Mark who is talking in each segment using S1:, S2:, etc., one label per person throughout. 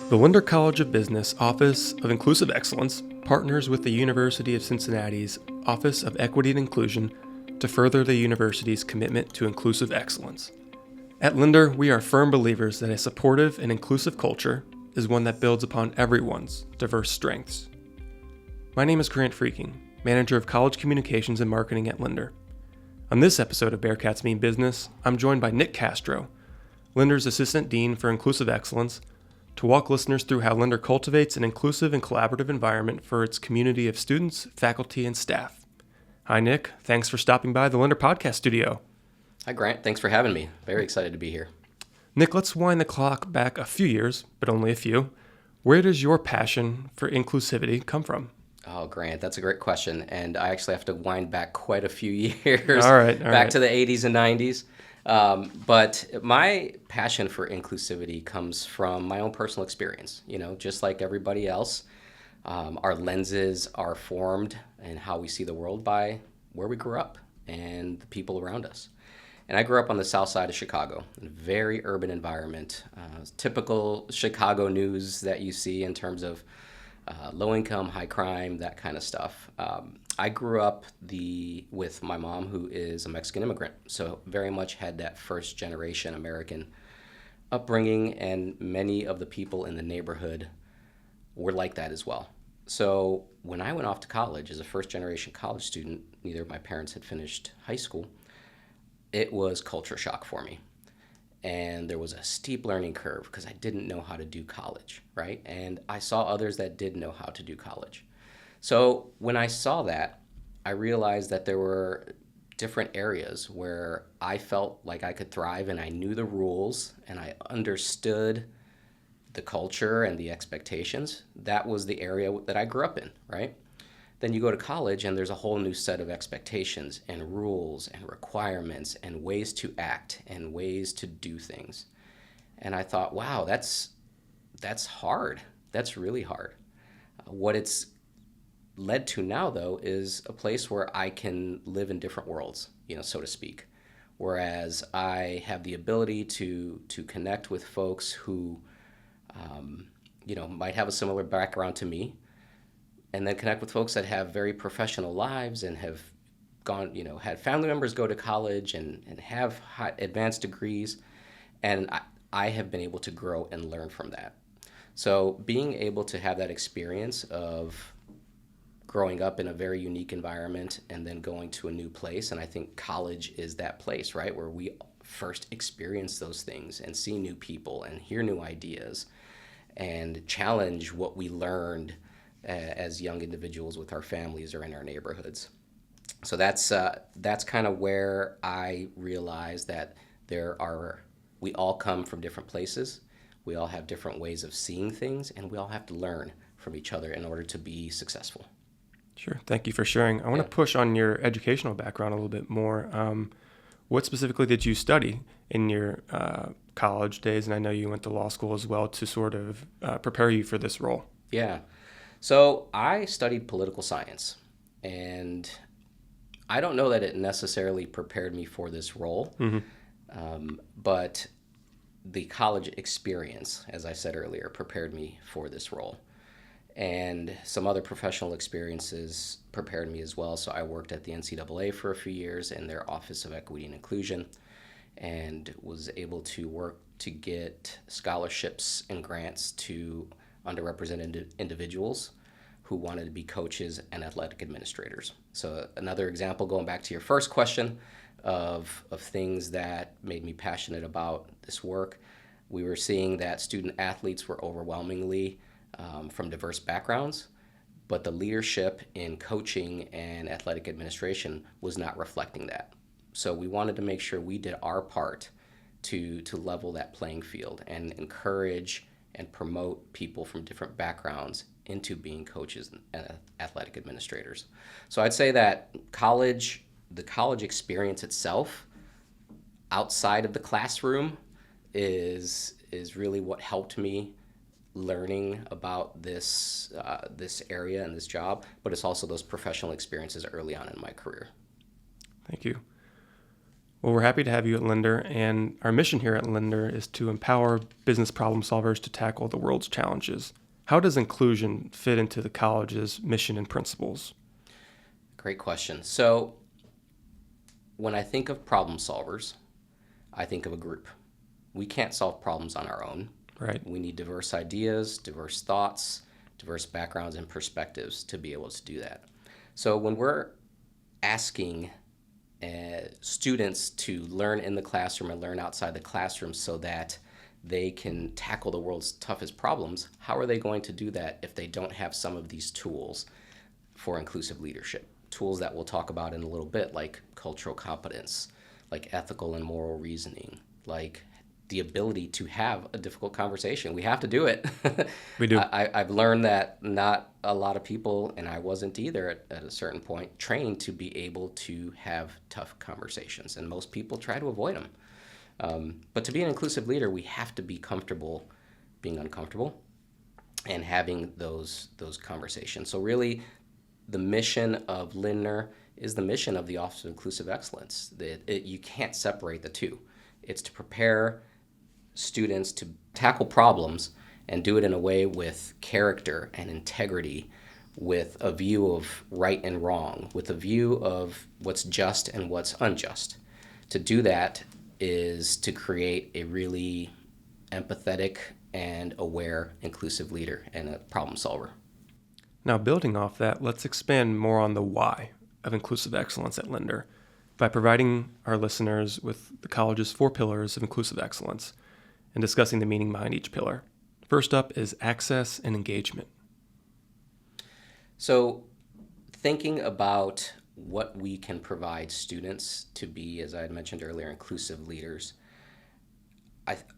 S1: The Lindner College of Business Office of Inclusive Excellence partners with the University of Cincinnati's Office of Equity and Inclusion to further the university's commitment to inclusive excellence. At Lindner, we are firm believers that a supportive and inclusive culture is one that builds upon everyone's diverse strengths. My name is Grant Freaking, Manager of College Communications and Marketing at Lindner. On this episode of Bearcats Mean Business, I'm joined by Nick Castro, Lindner's Assistant Dean for Inclusive Excellence, to walk listeners through how Lindner cultivates an inclusive and collaborative environment for its community of students, faculty, and staff. Hi, Nick. Thanks for stopping by the Lindner podcast studio.
S2: Hi, Grant. Thanks for having me. Very excited to be here.
S1: Nick, let's wind the clock back a few years, but only a few. Where does your passion for inclusivity come from?
S2: Oh, Grant, that's a great question. And I actually have to wind back quite a few years.
S1: All right.
S2: Back to the 80s and 90s. But my passion for inclusivity comes from my own personal experience. You know, just like everybody else, our lenses are formed and how we see the world by where we grew up and the people around us. And I grew up on the south side of Chicago, in a very urban environment, typical Chicago news that you see in terms of low income, high crime, that kind of stuff. I grew up with my mom, who is a Mexican immigrant, so very much had that first generation American upbringing, and many of the people in the neighborhood were like that as well. So when I went off to college as a first generation college student, neither of my parents had finished high school, it was culture shock for me. And there was a steep learning curve because I didn't know how to do college, right? And I saw others that did know how to do college. So when I saw that, I realized that there were different areas where I felt like I could thrive, and I knew the rules and I understood the culture and the expectations. That was the area that I grew up in, right? Then you go to college and there's a whole new set of expectations and rules and requirements and ways to act and ways to do things. And I thought, wow, that's hard. That's really hard. What it's led to now, though, is a place where I can live in different worlds, so to speak. Whereas I have the ability to connect with folks who, might have a similar background to me, and then connect with folks that have very professional lives and have gone, had family members go to college and have high advanced degrees. And I have been able to grow and learn from that. So being able to have that experience of growing up in a very unique environment and then going to a new place, and I think college is that place, right, where we first experience those things and see new people and hear new ideas and challenge what we learned as young individuals with our families or in our neighborhoods. So that's kind of where I realized that we all come from different places, we all have different ways of seeing things, and we all have to learn from each other in order to be successful.
S1: Sure. Thank you for sharing. I want to push on your educational background a little bit more. What specifically did you study in your college days? And I know you went to law school as well to sort of prepare you for this role.
S2: Yeah. So I studied political science, and I don't know that it necessarily prepared me for this role, but the college experience, as I said earlier, prepared me for this role. And some other professional experiences prepared me as well. So I worked at the NCAA for a few years in their Office of Equity and Inclusion, and was able to work to get scholarships and grants to underrepresented individuals who wanted to be coaches and athletic administrators. So another example, going back to your first question of things that made me passionate about this work, we were seeing that student athletes were overwhelmingly from diverse backgrounds, but the leadership in coaching and athletic administration was not reflecting that. So we wanted to make sure we did our part to level that playing field and encourage and promote people from different backgrounds into being coaches and athletic administrators. So I'd say that the college experience itself, outside of the classroom, is really what helped me learning about this area and this job, but it's also those professional experiences early on in my career.
S1: Thank you. Well, we're happy to have you at Lindner, and our mission here at Lindner is to empower business problem solvers to tackle the world's challenges. How does inclusion fit into the college's mission and principles?
S2: Great question. So when I think of problem solvers, I think of a group. We can't solve problems on our own.
S1: Right.
S2: We need diverse ideas, diverse thoughts, diverse backgrounds and perspectives to be able to do that. So when we're asking students to learn in the classroom and learn outside the classroom so that they can tackle the world's toughest problems, how are they going to do that if they don't have some of these tools for inclusive leadership? Tools that we'll talk about in a little bit, like cultural competence, like ethical and moral reasoning, like the ability to have a difficult conversation. We have to do it.
S1: We do.
S2: I've learned that not a lot of people, and I wasn't either at a certain point, trained to be able to have tough conversations. And most people try to avoid them. But to be an inclusive leader, we have to be comfortable being uncomfortable and having those conversations. So really, the mission of Lindner is the mission of the Office of Inclusive Excellence. You can't separate the two. It's to prepare students to tackle problems and do it in a way with character and integrity, with a view of right and wrong, with a view of what's just and what's unjust. To do that is to create a really empathetic and aware inclusive leader and a problem solver.
S1: Now, building off that, let's expand more on the why of inclusive excellence at Lindner by providing our listeners with the college's 4 pillars of inclusive excellence and discussing the meaning behind each pillar. First up is access and engagement.
S2: So, thinking about what we can provide students to be, as I had mentioned earlier, inclusive leaders,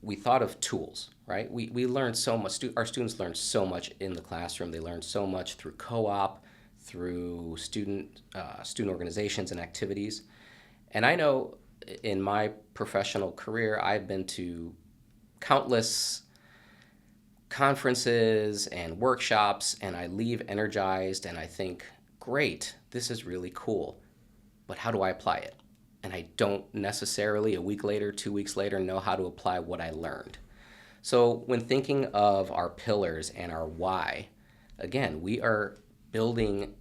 S2: we thought of tools, right? We learned so much. Our students learn so much in the classroom. They learn so much through co-op, through student organizations and activities. And I know in my professional career, I've been to countless conferences and workshops, and I leave energized and I think, great, this is really cool, but how do I apply it? And I don't necessarily a week later, 2 weeks later, know how to apply what I learned. So when thinking of our pillars and our why, again, we are building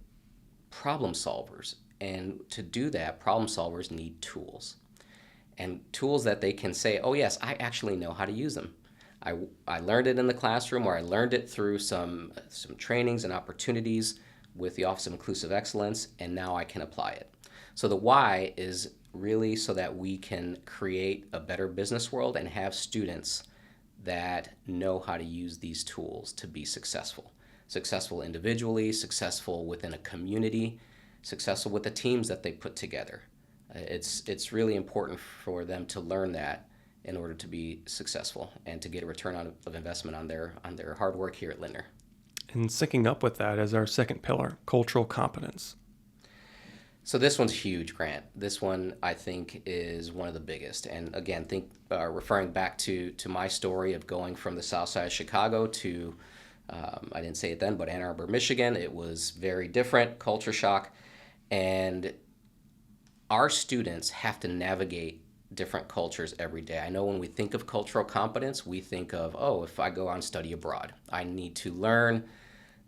S2: problem solvers. And to do that, problem solvers need tools. And tools that they can say, oh yes, I actually know how to use them. I learned it in the classroom, or I learned it through some trainings and opportunities with the Office of Inclusive Excellence, and now I can apply it. So the why is really so that we can create a better business world and have students that know how to use these tools to be successful. Successful individually, successful within a community, successful with the teams that they put together. It's really important for them to learn that in order to be successful and to get a return of investment on their hard work here at Lindner.
S1: And syncing up with that is our second pillar, cultural competence.
S2: So this one's huge, Grant. This one, I think, is one of the biggest. And again, referring back to my story of going from the south side of Chicago to, I didn't say it then, but Ann Arbor, Michigan. It was very different, culture shock. And our students have to navigate different cultures every day. I know when we think of cultural competence, we think of, oh, if I go out and study abroad, I need to learn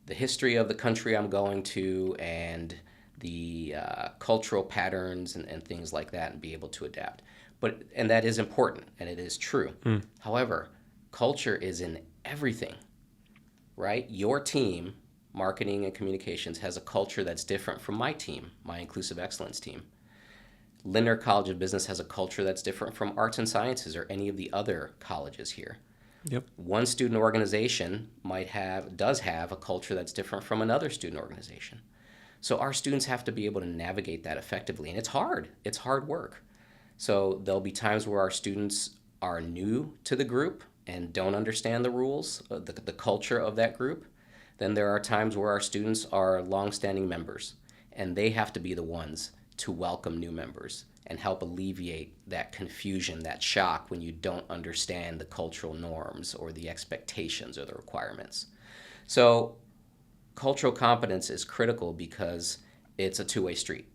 S2: the history of the country I'm going to and the cultural patterns and things like that, and be able to adapt. And that is important, and it is true. However, culture is in everything, right? Your team, marketing and communications, has a culture that's different from my team, my Inclusive Excellence team. Lindner College of Business has a culture that's different from Arts and Sciences or any of the other colleges here.
S1: Yep.
S2: One student organization does have a culture that's different from another student organization. So our students have to be able to navigate that effectively, and it's hard. It's hard work. So there'll be times where our students are new to the group and don't understand the rules, the culture of that group. Then there are times where our students are longstanding members, and they have to be the ones to welcome new members and help alleviate that confusion, that shock when you don't understand the cultural norms or the expectations or the requirements. So cultural competence is critical because it's a two-way street.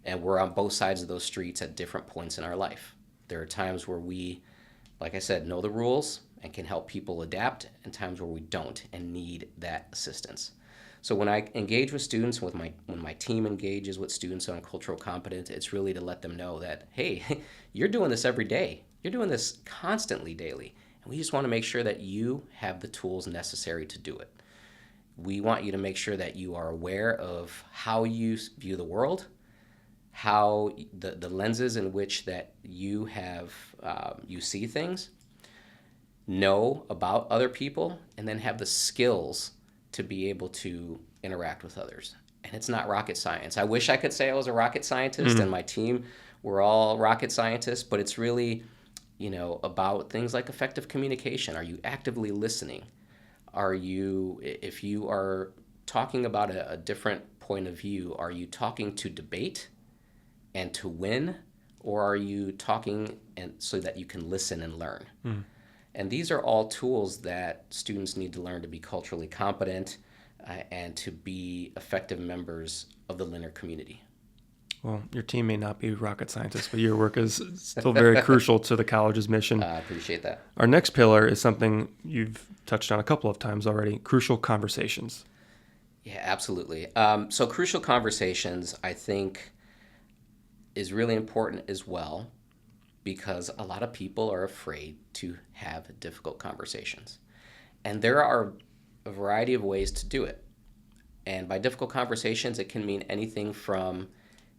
S2: And we're on both sides of those streets at different points in our life. There are times where we, like I said, know the rules and can help people adapt, and times where we don't and need that assistance. So when I engage with students, when my team engages with students on cultural competence, it's really to let them know that, hey, you're doing this every day. You're doing this constantly, daily. And we just want to make sure that you have the tools necessary to do it. We want you to make sure that you are aware of how you view the world, how the lenses in which that you have you see things, know about other people, and then have the skills to be able to interact with others. And it's not rocket science. I wish I could say I was a rocket scientist and my team were all rocket scientists, but it's really, about things like effective communication. Are you actively listening? If you are talking about a different point of view, are you talking to debate and to win, or are you talking so that you can listen and learn? And these are all tools that students need to learn to be culturally competent and to be effective members of the Lindner community.
S1: Well, your team may not be rocket scientists, but your work is still very crucial to the college's mission.
S2: I appreciate that.
S1: Our next pillar is something you've touched on a couple of times already, crucial conversations.
S2: Yeah, absolutely. So crucial conversations, I think, is really important as well, because a lot of people are afraid to have difficult conversations. And there are a variety of ways to do it. And by difficult conversations, it can mean anything from,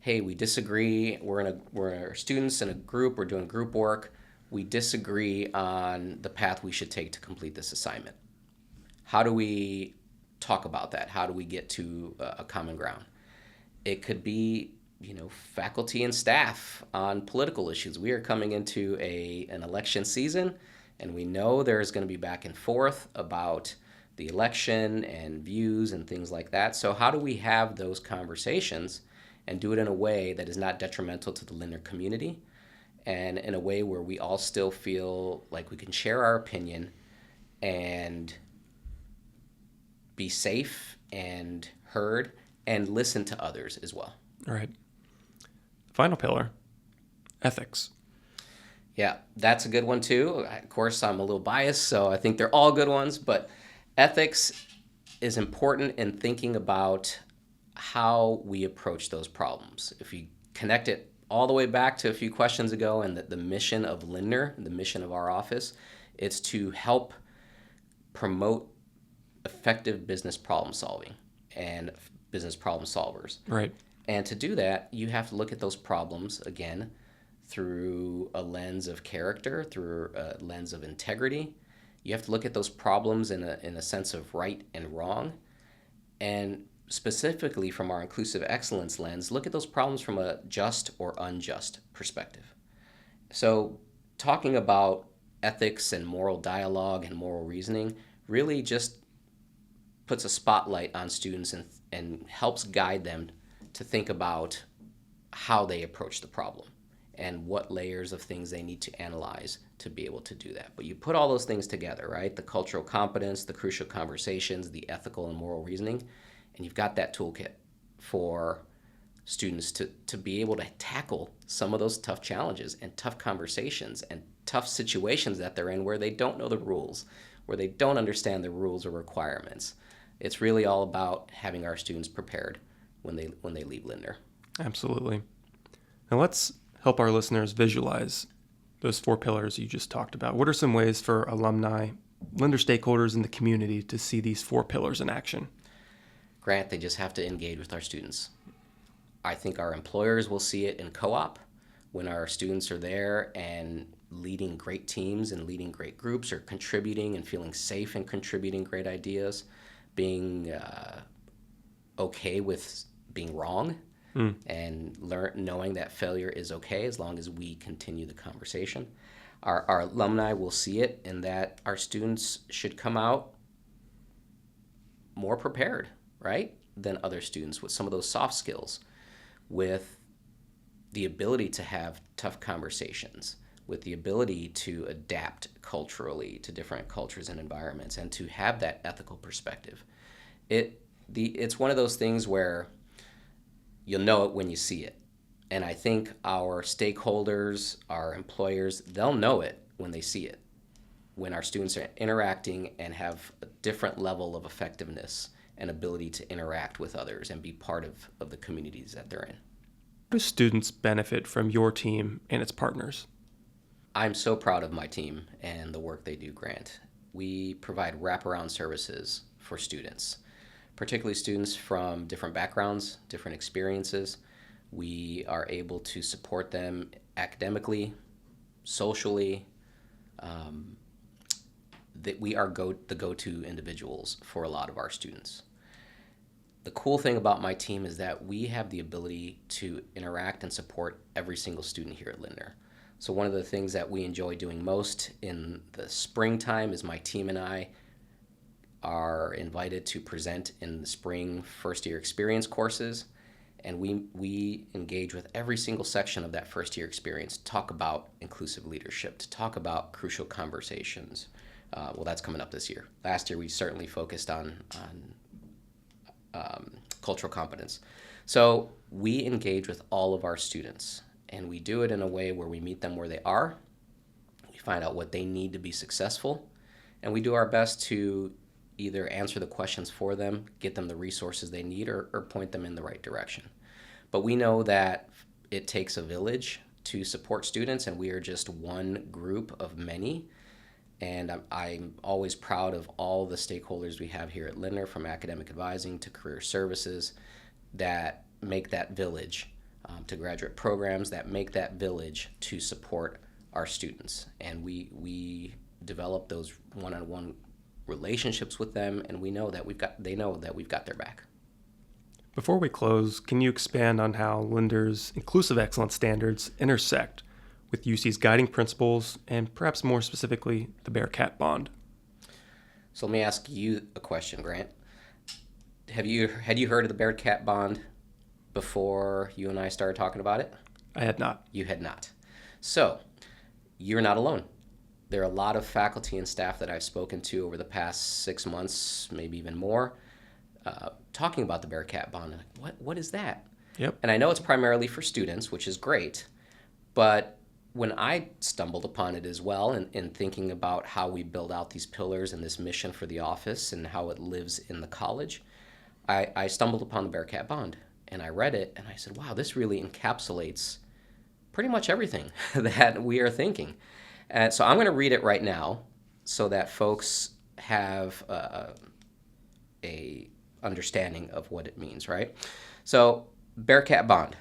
S2: hey, we disagree, we're students in a group, we're doing group work, we disagree on the path we should take to complete this assignment. How do we talk about that? How do we get to a common ground? It could be faculty and staff on political issues. We are coming into an election season, and we know there's going to be back and forth about the election and views and things like that. So how do we have those conversations and do it in a way that is not detrimental to the Lindner community, and in a way where we all still feel like we can share our opinion and be safe and heard and listen to others as well.
S1: All right. Final pillar, ethics.
S2: Yeah, that's a good one too. Of course, I'm a little biased, so I think they're all good ones, but ethics is important in thinking about how we approach those problems. If you connect it all the way back to a few questions ago, and the mission of Lindner, the mission of our office, it's to help promote effective business problem solving and business problem solvers.
S1: Right.
S2: And to do that, you have to look at those problems, again, through a lens of character, through a lens of integrity. You have to look at those problems in a sense of right and wrong. And specifically from our inclusive excellence lens, look at those problems from a just or unjust perspective. So talking about ethics and moral dialogue and moral reasoning really just puts a spotlight on students and helps guide them to think about how they approach the problem and what layers of things they need to analyze to be able to do that. But you put all those things together, right? The cultural competence, the crucial conversations, the ethical and moral reasoning, and you've got that toolkit for students to be able to tackle some of those tough challenges and tough conversations and tough situations that they're in where they don't know the rules, where they don't understand the rules or requirements. It's really all about having our students prepared when they leave Lindner.
S1: Absolutely. Now let's help our listeners visualize those 4 pillars you just talked about. What are some ways for alumni, Lindner stakeholders in the community to see these 4 pillars in action?
S2: Grant, they just have to engage with our students. I think our employers will see it in co-op when our students are there and leading great teams and leading great groups, or contributing and feeling safe and contributing great ideas, being okay with being wrong, and knowing that failure is okay as long as we continue the conversation. Our alumni will see it in that our students should come out more prepared, right, than other students with some of those soft skills, with the ability to have tough conversations, with the ability to adapt culturally to different cultures and environments, and to have that ethical perspective. It's one of those things where you'll know it when you see it. And I think our stakeholders, our employers, they'll know it when they see it, when our students are interacting and have a different level of effectiveness and ability to interact with others and be part of the communities that they're in.
S1: How do students benefit from your team and its partners?
S2: I'm so proud of my team and the work they do, Grant. We provide wraparound services for students, particularly students from different backgrounds, different experiences. We are able to support them academically, socially. That we are the go-to individuals for a lot of our students. The cool thing about my team is that we have the ability to interact and support every single student here at Lindner. So one of the things that we enjoy doing most in the springtime is my team and I are invited to present in the spring first-year experience courses. And we engage with every single section of that first-year experience to talk about inclusive leadership, to talk about crucial conversations. Well, that's coming up this year. Last year, we certainly focused on cultural competence. So we engage with all of our students, and we do it in a way where we meet them where they are. We find out what they need to be successful, and we do our best to either answer the questions for them, get them the resources they need, or point them in the right direction. But we know that it takes a village to support students, and we are just one group of many. And I'm always proud of all the stakeholders we have here at Lindner, from academic advising to career services, that make that village, to graduate programs, that make that village to support our students. And we develop those one-on-one relationships with them, and they know that we've got their back.
S1: Before we close, can you expand on how Lindner's inclusive excellence standards intersect with UC's guiding principles and perhaps more specifically the Bearcat Bond?
S2: So let me ask you a question, Grant. Had you heard of the Bearcat Bond before you and I started talking about it?
S1: I had not.
S2: You had not. So you're not alone. There are a lot of faculty and staff that I've spoken to over the past 6 months, maybe even more, talking about the Bearcat Bond. What is that?
S1: Yep.
S2: And I know it's primarily for students, which is great, but when I stumbled upon it as well, in thinking about how we build out these pillars and this mission for the office and how it lives in the college, I stumbled upon the Bearcat Bond, and I read it, and I said, wow, this really encapsulates pretty much everything that we are thinking. So I'm going to read it right now so that folks have a understanding of what it means, right? So, Bearcat Bond.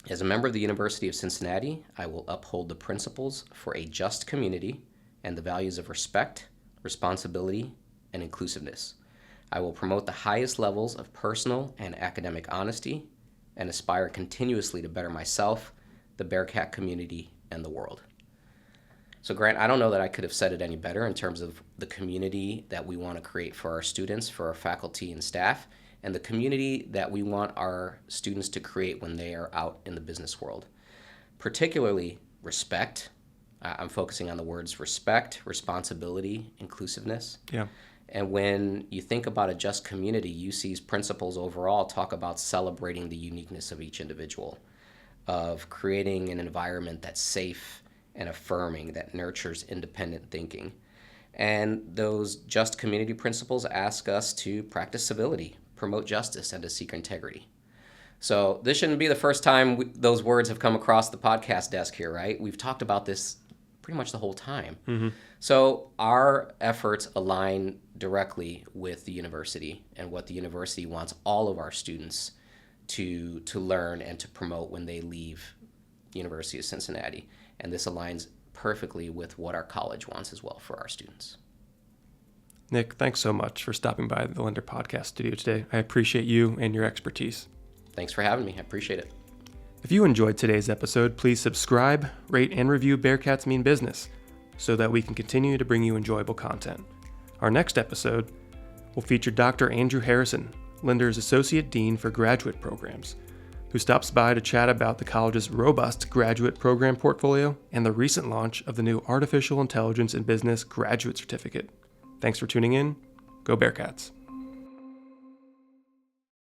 S2: As a member of the University of Cincinnati, I will uphold the principles for a just community and the values of respect, responsibility, and inclusiveness. I will promote the highest levels of personal and academic honesty and aspire continuously to better myself, the Bearcat community, and the world. So Grant, I don't know that I could have said it any better in terms of the community that we want to create for our students, for our faculty and staff, and the community that we want our students to create when they are out in the business world. Particularly respect. I'm focusing on the words respect, responsibility, inclusiveness.
S1: Yeah.
S2: And when you think about a just community, UC's principles overall talk about celebrating the uniqueness of each individual, of creating an environment that's safe and affirming, that nurtures independent thinking. And those just community principles ask us to practice civility, promote justice, and to seek integrity. So this shouldn't be the first time those words have come across the podcast desk here, right? We've talked about this pretty much the whole time. Mm-hmm. So our efforts align directly with the university and what the university wants all of our students to learn and to promote when they leave University of Cincinnati. And this aligns perfectly with what our college wants as well for our students.
S1: Nick, thanks so much for stopping by the Lindner Podcast Studio today. I appreciate you and your expertise.
S2: Thanks for having me. I appreciate it.
S1: If you enjoyed today's episode, please subscribe, rate, and review Bearcats Mean Business so that we can continue to bring you enjoyable content. Our next episode will feature Dr. Andrew Harrison, Lindner's Associate Dean for Graduate Programs, who stops by to chat about the college's robust graduate program portfolio and the recent launch of the new Artificial Intelligence in Business Graduate Certificate. Thanks for tuning in. Go Bearcats.